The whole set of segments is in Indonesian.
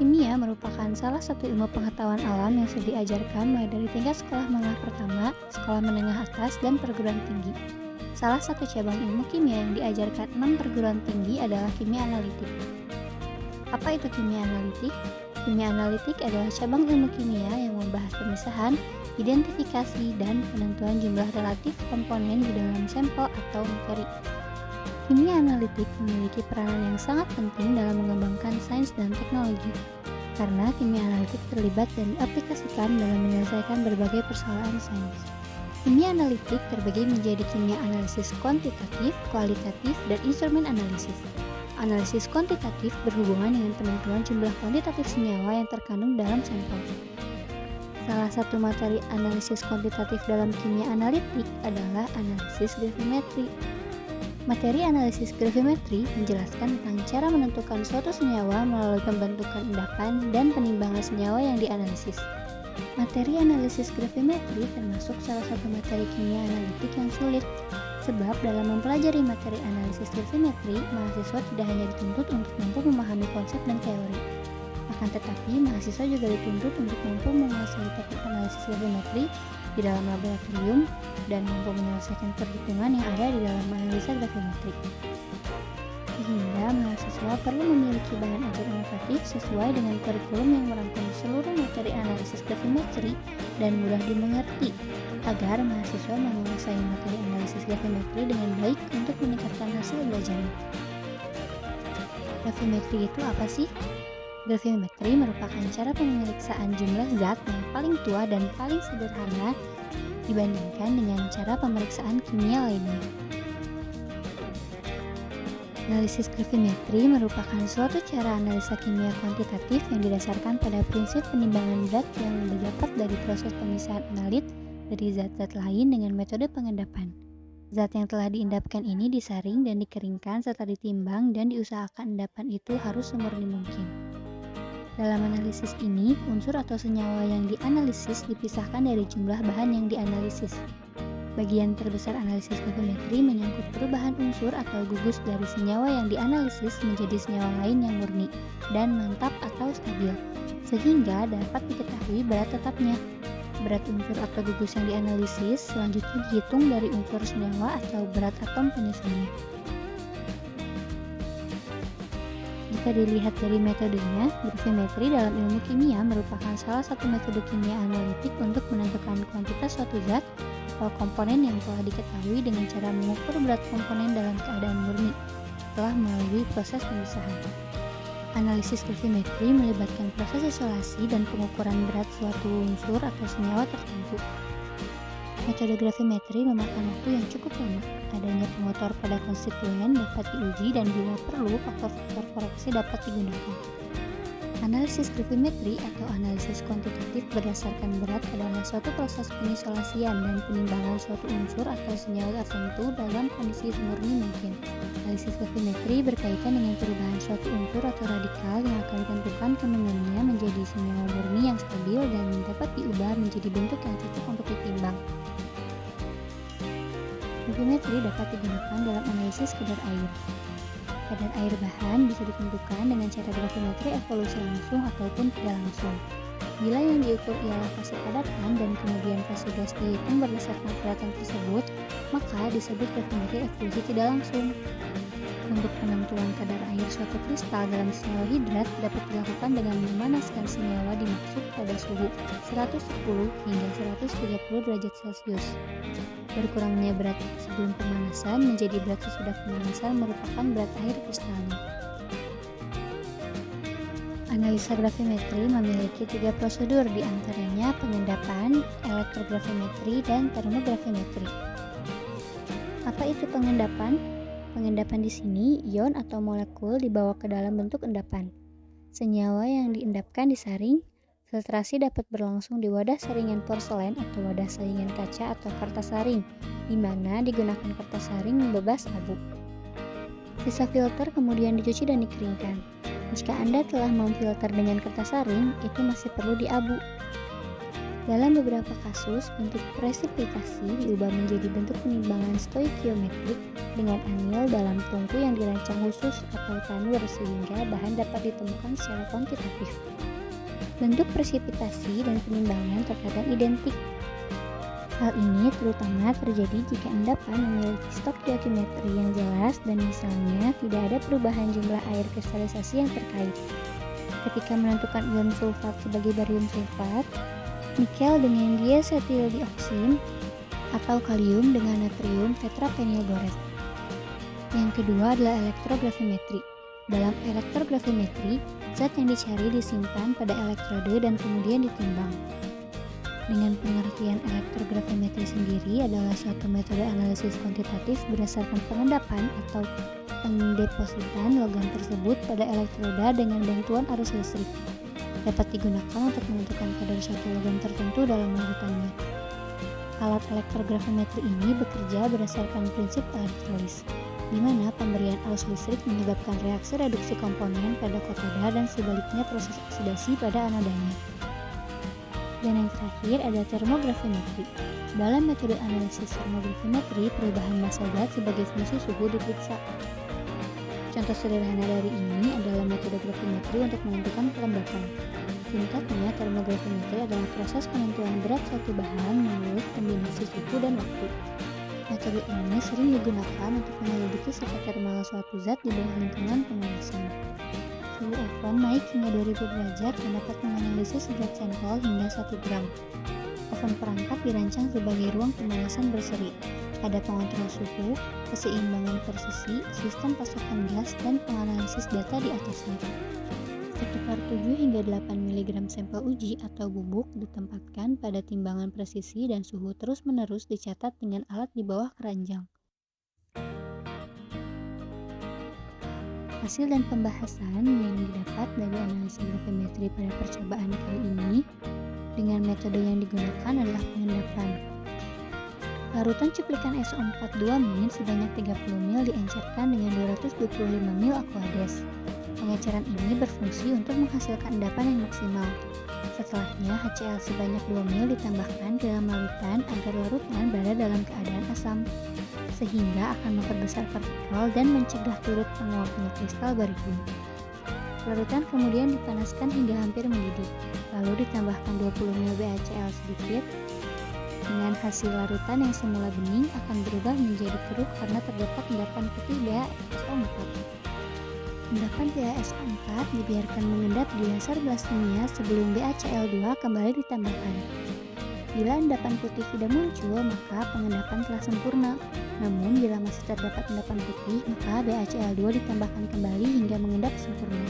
kimia merupakan salah satu ilmu pengetahuan alam yang sudah diajarkan mulai dari tingkat sekolah menengah pertama, sekolah menengah atas, dan perguruan tinggi. Salah satu cabang ilmu kimia yang diajarkan 6 perguruan tinggi adalah kimia analitik. Apa itu kimia analitik? Kimia analitik adalah cabang ilmu kimia yang membahas pemisahan, identifikasi, dan penentuan jumlah relatif komponen di dalam sampel atau materi. Kimia analitik memiliki peranan yang sangat penting dalam mengembangkan sains dan teknologi, karena kimia analitik terlibat dan diaplikasikan dalam menyelesaikan berbagai persoalan sains. Kimia analitik terbagi menjadi kimia analisis kuantitatif, kualitatif, dan instrumen analisis. Analisis kuantitatif berhubungan dengan penentuan jumlah kuantitatif senyawa yang terkandung dalam sampel. Salah satu materi analisis kuantitatif dalam kimia analitik adalah analisis gravimetri. Materi analisis gravimetri menjelaskan tentang cara menentukan suatu senyawa melalui pembentukan endapan dan penimbangan senyawa yang dianalisis. Materi analisis gravimetri termasuk salah satu materi kimia analitik yang sulit, sebab dalam mempelajari materi analisis gravimetri, mahasiswa tidak hanya dituntut untuk mampu memahami konsep dan teori. Akan tetapi, mahasiswa juga dituntut untuk mampu menguasai teknik analisis gravimetri di dalam laboratorium dan mampu menyelesaikan perhitungan yang ada di dalam analisa gravimetri. Sehingga mahasiswa perlu memiliki bahan ajar inovatif sesuai dengan kurikulum yang merangkum seluruh materi analisis gravimetri dan mudah dimengerti, agar mahasiswa menguasai materi analisis gravimetri dengan baik untuk meningkatkan hasil belajarnya. Gravimetri itu apa sih? Gravimetri merupakan cara pemeriksaan jumlah zat yang paling tua dan paling sederhana dibandingkan dengan cara pemeriksaan kimia lainnya. Analisis gravimetri merupakan suatu cara analisa kimia kuantitatif yang didasarkan pada prinsip penimbangan zat yang didapat dari proses pemisahan analit dari zat-zat lain dengan metode pengendapan. Zat yang telah diendapkan ini disaring dan dikeringkan serta ditimbang dan diusahakan endapan itu harus semurni mungkin. Dalam analisis ini, unsur atau senyawa yang dianalisis dipisahkan dari jumlah bahan yang dianalisis. Bagian terbesar analisis gravimetri menyangkut perubahan unsur atau gugus dari senyawa yang dianalisis menjadi senyawa lain yang murni dan mantap atau stabil, sehingga dapat diketahui berat tetapnya. Berat unsur atau gugus yang dianalisis selanjutnya dihitung dari unsur senyawa atau berat atom penyusunnya. Jika dilihat dari metodenya, gravimetri dalam ilmu kimia merupakan salah satu metode kimia analitik untuk menentukan kuantitas suatu zat atau komponen yang telah diketahui dengan cara mengukur berat komponen dalam keadaan murni setelah melalui proses pemisahan. Analisis gravimetri melibatkan proses isolasi dan pengukuran berat suatu unsur atau senyawa tertentu. Metode gravimetri memakan waktu yang cukup lama. Adanya pengotor pada konstituen dapat diuji dan bila perlu faktor-faktor koreksi dapat digunakan. Analisis gravimetri atau analisis kuantitatif berdasarkan berat adalah suatu proses pengisolasian dan penimbangan suatu unsur atau senyawa tertentu dalam kondisi semurni mungkin. Analisis gravimetri berkaitan dengan perubahan suatu unsur atau radikal yang akan ditentukan kandungannya menjadi senyawa murni yang stabil dan dapat diubah menjadi bentuk yang cocok untuk ditimbang. Gravimetri dapat digunakan dalam analisis kadar air. Kadar air bahan bisa ditentukan dengan cara gravimetri evolusi langsung ataupun tidak langsung. Bila yang diukur ialah fase padatan dan kemudian fase gas dihitung berdasarkan padatan tersebut, maka disebut gravimetri evolusi tidak langsung. Untuk penentuan kadar air suatu kristal dalam senyawa hidrat dapat dilakukan dengan memanaskan senyawa dimaksud pada suhu 110 hingga 130 derajat Celcius. Berkurangnya berat sebelum pemanasan menjadi berat sesudah pemanasan merupakan berat air kristalnya. Analisa gravimetri memiliki 3 prosedur, diantaranya pengendapan, elektrogravimetri, dan termogravimetri. Apa itu pengendapan? Pengendapan di sini, ion atau molekul dibawa ke dalam bentuk endapan. Senyawa yang diendapkan disaring. Filtrasi dapat berlangsung di wadah saringan porselen atau wadah saringan kaca atau kertas saring, di mana digunakan kertas saring bebas abu. Sisa filter kemudian dicuci dan dikeringkan. Jika Anda telah memfilter dengan kertas saring, itu masih perlu diabu. Dalam beberapa kasus, bentuk presipitasi diubah menjadi bentuk penimbangan stoikiometrik dengan anil dalam tungku yang dirancang khusus atau tanur sehingga bahan dapat ditemukan secara kuantitatif. Bentuk presipitasi dan penimbangan terkadang identik. Hal ini terutama terjadi jika endapan memiliki stoikiometri yang jelas dan misalnya tidak ada perubahan jumlah air kristalisasi yang terkait. Ketika menentukan ion sulfat sebagai barium sulfat, nikel dengan diasetildioxin atau kalium dengan natrium tetrapenylborat. Yang kedua adalah elektrogravimetri. Dalam elektrogravimetri, zat yang dicari disimpan pada elektrode dan kemudian ditimbang. Dengan pengertian elektrogravimetri sendiri adalah suatu metode analisis kuantitatif berdasarkan pengendapan atau pendepositan logam tersebut pada elektroda dengan bantuan arus listrik. Dapat digunakan untuk menentukan kadar suatu logam tertentu dalam larutannya. Alat elektrogravimetri ini bekerja berdasarkan prinsip elektrolis, di mana pemberian arus listrik menyebabkan reaksi reduksi komponen pada katoda dan sebaliknya proses oksidasi pada anodanya. Dan yang terakhir ada termogravimetri. Dalam metode analisis termogravimetri, perubahan massa zat sebagai fungsi suhu diperiksa. Contoh sederhana dari ini adalah metode gravimetri untuk menentukan kelembapan. Singkatnya, termogravimetri adalah proses penentuan berat suatu bahan menurut kombinasi suhu dan waktu. Metode ini sering digunakan untuk menyelidiki sifat termal suatu zat di bawah lingkungan pemanasan. Suhu oven naik hingga 2000 derajat dan dapat menganalisis zat sampel hingga 1 gram. Oven perangkat dirancang sebagai ruang pemanasan berseri. Ada pengontrol suhu, keseimbangan presisi, sistem pasokan gas, dan penganalisis data di atasnya. Sekitar 7 hingga 8 mg sampel uji atau bubuk ditempatkan pada timbangan presisi dan suhu terus-menerus dicatat dengan alat di bawah keranjang. Hasil dan pembahasan yang didapat dari analisis gravimetri pada percobaan kali ini dengan metode yang digunakan adalah pengendapan. Larutan cuplikan SO4 2 min sebanyak 30 ml diencerkan dengan 225 ml aquades. Pengecaran ini berfungsi untuk menghasilkan endapan yang maksimal. Setelahnya, HCl sebanyak 2 ml ditambahkan ke dalam larutan agar larutan berada dalam keadaan asam, sehingga akan memperbesar partikel dan mencegah turut menguapnya kristal barium. Larutan kemudian dipanaskan hingga hampir mendidih, lalu ditambahkan 20 ml BaCl sedikit. Dengan hasil larutan yang semula bening akan berubah menjadi keruh karena terdapat endapan putih BaSO4. Endapan BaSO4 dibiarkan mengendap di dasar gelas kimia sebelum BaCl2 kembali ditambahkan. Bila endapan putih tidak muncul, maka pengendapan telah sempurna. Namun, bila masih terdapat endapan putih, maka BaCl2 ditambahkan kembali hingga mengendap sempurna.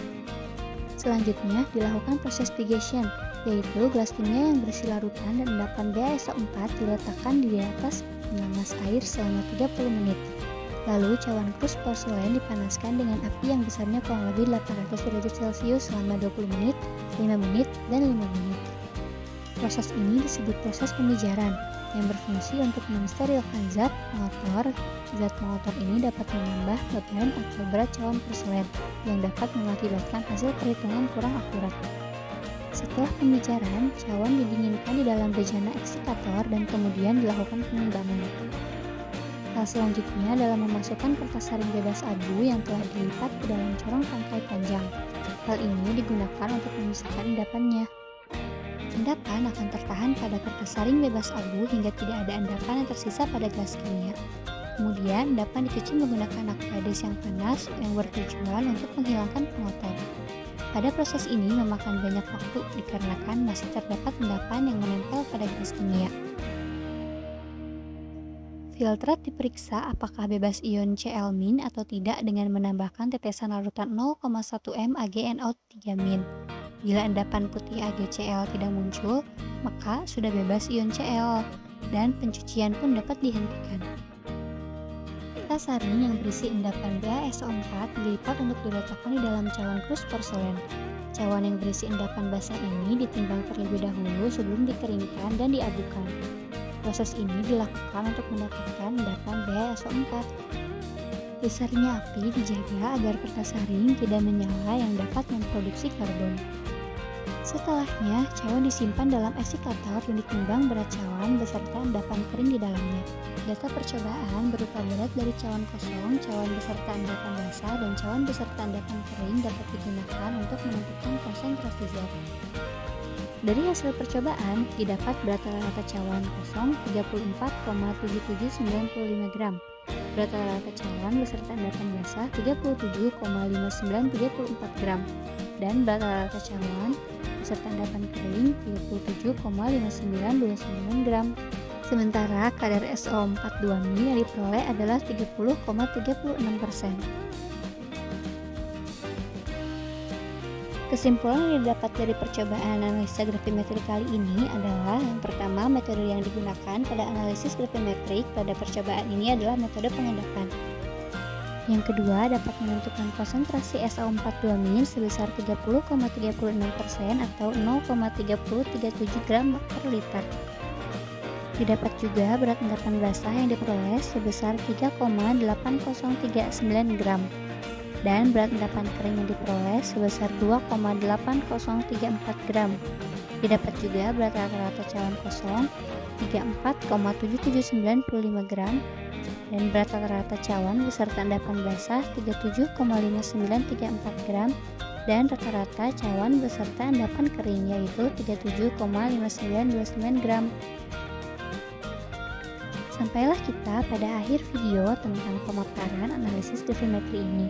Selanjutnya, dilakukan proses digestion, yaitu gelas kimia yang berisi larutan dan endapan BaSO4 diletakkan di atas penanas air selama 30 menit. Lalu, cawan krus porselen dipanaskan dengan api yang besarnya kurang lebih 800 derajat Celcius selama 20 menit, 5 menit, dan 5 menit. Proses ini disebut proses pemijaran, yang berfungsi untuk mensterilkan zat pengotor. Zat pengotor ini dapat menambah beban atau berat cawan porselen, yang dapat mengakibatkan hasil perhitungan kurang akurat. Setelah pemijaran, cawan didinginkan di dalam bejana eksitator dan kemudian dilakukan penimbangan. Hal selanjutnya adalah memasukkan kertas saring bebas abu yang telah dilipat ke dalam corong tangkai panjang. Hal ini digunakan untuk memisahkan endapannya. Endapan akan tertahan pada kertas saring bebas abu hingga tidak ada endapan yang tersisa pada gelas kimia. Kemudian, endapan dicuci menggunakan aquades yang panas yang bertujuan untuk menghilangkan pengotor. Pada proses ini memakan banyak waktu dikarenakan masih terdapat endapan yang menempel pada gelas kimia. Filtrat diperiksa apakah bebas ion Cl- atau tidak dengan menambahkan tetesan larutan 0,1 m AgNO3-. Bila endapan putih AgCl tidak muncul, maka sudah bebas ion Cl dan pencucian pun dapat dihentikan. Kertas saring yang berisi endapan BaSO4 dilipat untuk diletakkan di dalam cawan krus porselen. Cawan yang berisi endapan basah ini ditimbang terlebih dahulu sebelum dikeringkan dan diabukan. Proses ini dilakukan untuk mendapatkan endapan BaSO4. Besarnya api dijaga agar kertas saring tidak menyala yang dapat memproduksi karbon. Setelahnya, cawan disimpan dalam eksikator yang ditimbang berat cawan beserta endapan kering di dalamnya. Data percobaan berupa berat dari cawan kosong, cawan beserta endapan basah, dan cawan beserta endapan kering dapat digunakan untuk menentukan konsentrasi zat. Dari hasil percobaan, didapat berat rata-rata cawan kosong 34,7795 gram, berat rata-rata cawan beserta endapan basah 37,5934 gram, dan berat rata-rata cawan beserta endapan kering 37,5929 gram. Sementara kadar SO42 yang diperoleh adalah 30,36%. Kesimpulan yang didapat dari percobaan analisa gravimetrik kali ini adalah yang pertama, metode yang digunakan pada analisis gravimetrik pada percobaan ini adalah metode pengendapan. Yang kedua, dapat menentukan konsentrasi SO42 sebesar 30,36% atau 0,3037 gram per liter. Didapat juga berat endapan basah yang diperoleh sebesar 3,8039 gram. Dan berat endapan kering yang diperoleh sebesar 2,8034 gram. Didapat juga berat rata-rata cawan kosong 34,7795 gram dan berat rata-rata cawan beserta endapan basah 37,5934 gram dan rata-rata cawan beserta endapan kering yaitu 37,5929 gram. Sampailah kita pada akhir video tentang pemaparan analisis gravimetri ini.